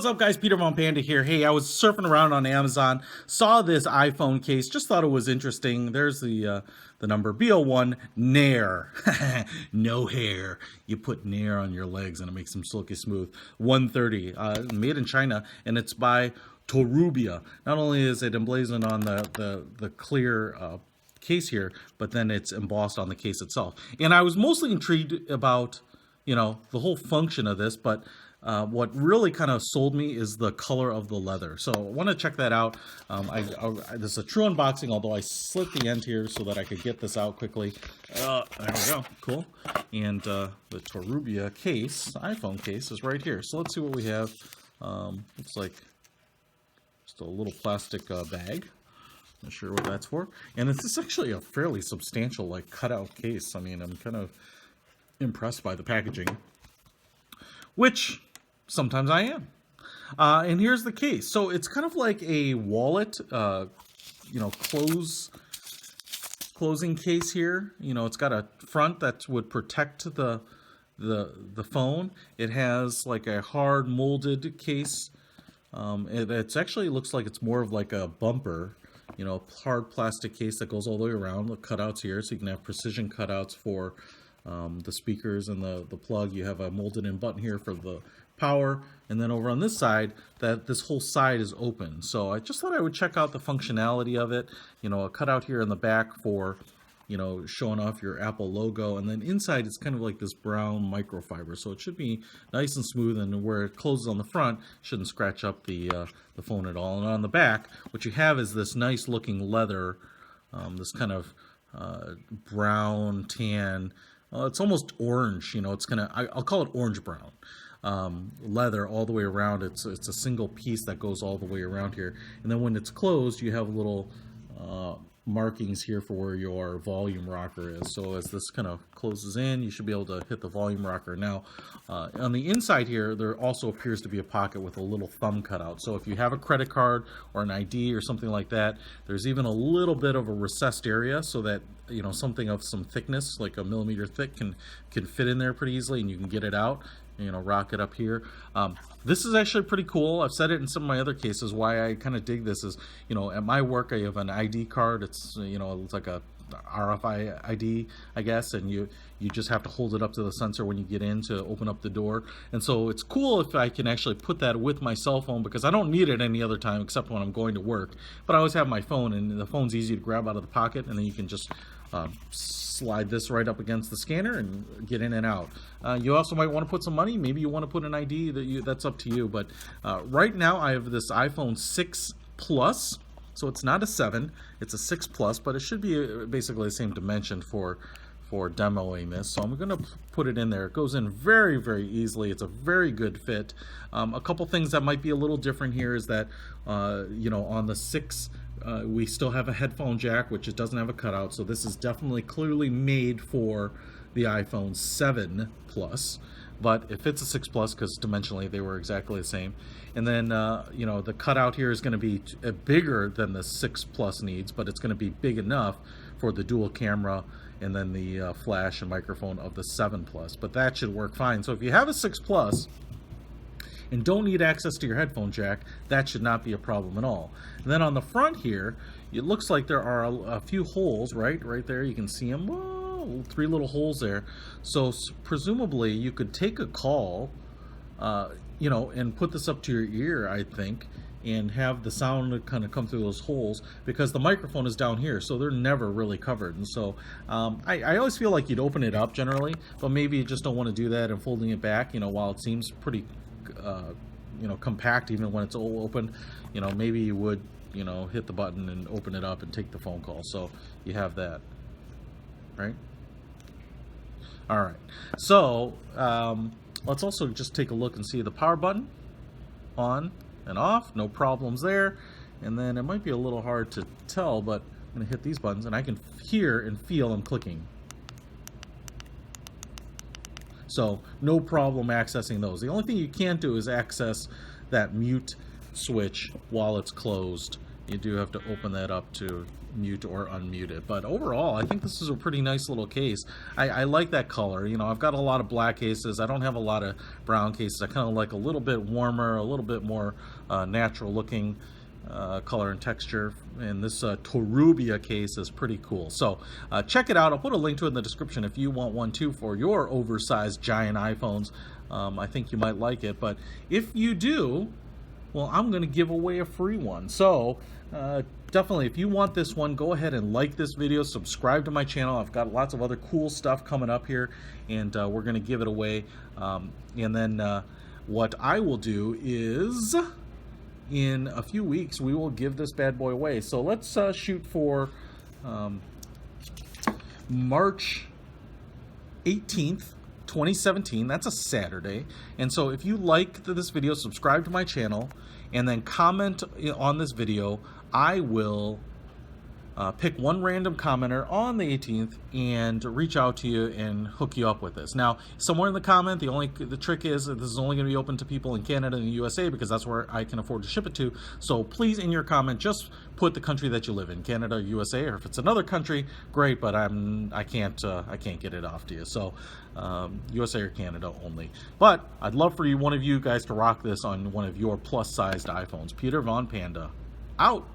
up, guys? Peter von Panda here. Hey, I was surfing around on Amazon, saw this iPhone case, just thought it was interesting. There's the number BO1 Nair. No hair. You put Nair on your legs and it makes them silky smooth. 130, made in China, and it's by Torubia. Not only is it emblazoned on the clear case here, but then it's embossed on the case itself. And I was mostly intrigued about, the whole function of this, but what really kind of sold me is the color of the leather. So I want to check that out. This is a true unboxing, although I slit the end here so that I could get this out quickly. There we go. Cool. And the Torubia case, iPhone case, is right here. So let's see what we have. Looks like just a little plastic bag. Not sure what that's for. And it's actually a fairly substantial, cutout case. I mean, I'm kind of impressed by the packaging, which sometimes I am. And here's the case. So it's kind of like a wallet, closing case here. It's got a front that would protect the phone. It has like a hard molded case. It actually looks like it's more of like a bumper, hard plastic case that goes all the way around. The cutouts here, so you can have precision cutouts for the speakers and the plug. You have a molded in button here for the power, and then over on this side, this whole side is open. So I just thought I would check out the functionality of it. A cutout here in the back for showing off your Apple logo, and then inside it's kind of like this brown microfiber, so it should be nice and smooth, and where it closes on the front shouldn't scratch up the phone at all. And on the back, what you have is this nice looking leather, this kind of brown tan. It's almost orange, it's I'll call it orange brown leather all the way around. It's a single piece that goes all the way around here, and then when it's closed, you have little markings here for where your volume rocker is. So as this kind of closes in, you should be able to hit the volume rocker. Now, on the inside here, there also appears to be a pocket with a little thumb cutout. So if you have a credit card or an ID or something like that, there's even a little bit of a recessed area so that something of some thickness, like a millimeter thick, can fit in there pretty easily, and you can get it out. Rock it up here. This is actually pretty cool. I've said it in some of my other cases. Why I kind of dig this is, at my work I have an ID card. It's it's like a RFID, I guess, and you just have to hold it up to the sensor when you get in to open up the door. And so it's cool if I can actually put that with my cell phone, because I don't need it any other time except when I'm going to work. But I always have my phone, and the phone's easy to grab out of the pocket, and then you can just slide this right up against the scanner and get in and out. You also might want to put some money. Maybe you want to put an ID. That's up to you. But right now I have this iPhone 6 Plus. So it's not a 7, it's a 6 Plus, but it should be basically the same dimension for demoing this. So I'm going to put it in there. It goes in very, very easily. It's a very good fit. A couple things that might be a little different here is that, on the 6, we still have a headphone jack, which it doesn't have a cutout. So this is definitely clearly made for the iPhone 7 Plus. But if it's a 6 Plus, because dimensionally they were exactly the same. And then, the cutout here is going to be bigger than the 6 Plus needs, but it's going to be big enough for the dual camera and then the flash and microphone of the 7 Plus. But that should work fine. So if you have a 6 Plus and don't need access to your headphone jack, that should not be a problem at all. And then on the front here, it looks like there are a few holes, right there. You can see them. Whoa, 3 little holes there. So presumably you could take a call, and put this up to your ear, I think, and have the sound kind of come through those holes, because the microphone is down here, so they're never really covered. And so I always feel like you'd open it up generally, but maybe you just don't want to do that, and folding it back, while it seems pretty compact even when it's all open, maybe you would hit the button and open it up and take the phone call. So you have that, right? All right, so let's also just take a look and see the power button on and off. No problems there. And then it might be a little hard to tell, but I'm going to hit these buttons and I can hear and feel them clicking. So no problem accessing those. The only thing you can't do is access that mute switch while it's closed. you do have to open that up to mute or unmute it. But overall, I think this is a pretty nice little case. I like that color. You know, I've got a lot of black cases. I don't have a lot of brown cases. I kind of like a little bit warmer, a little bit more natural looking color and texture, and this Torubia case is pretty cool. So check it out. I'll put a link to it in the description if you want one too for your oversized giant iPhones. I think you might like it, but if you do, well, I'm going to give away a free one. So definitely, if you want this one, go ahead and like this video, subscribe to my channel. I've got lots of other cool stuff coming up here, and we're going to give it away. And then what I will do is, in a few weeks, we will give this bad boy away. So let's shoot for March 18th, 2017. That's a Saturday. And so if you like this video, subscribe to my channel, and then comment on this video. I will pick one random commenter on the 18th and reach out to you and hook you up with this. Now, somewhere in the comment, the trick is that this is only going to be open to people in Canada and the USA, because that's where I can afford to ship it to. So please, in your comment, just put the country that you live in, Canada, USA, or if it's another country, great, but I can't get it off to you. So USA or Canada only. But I'd love for one of you guys to rock this on one of your plus-sized iPhones. Peter Von Panda, out.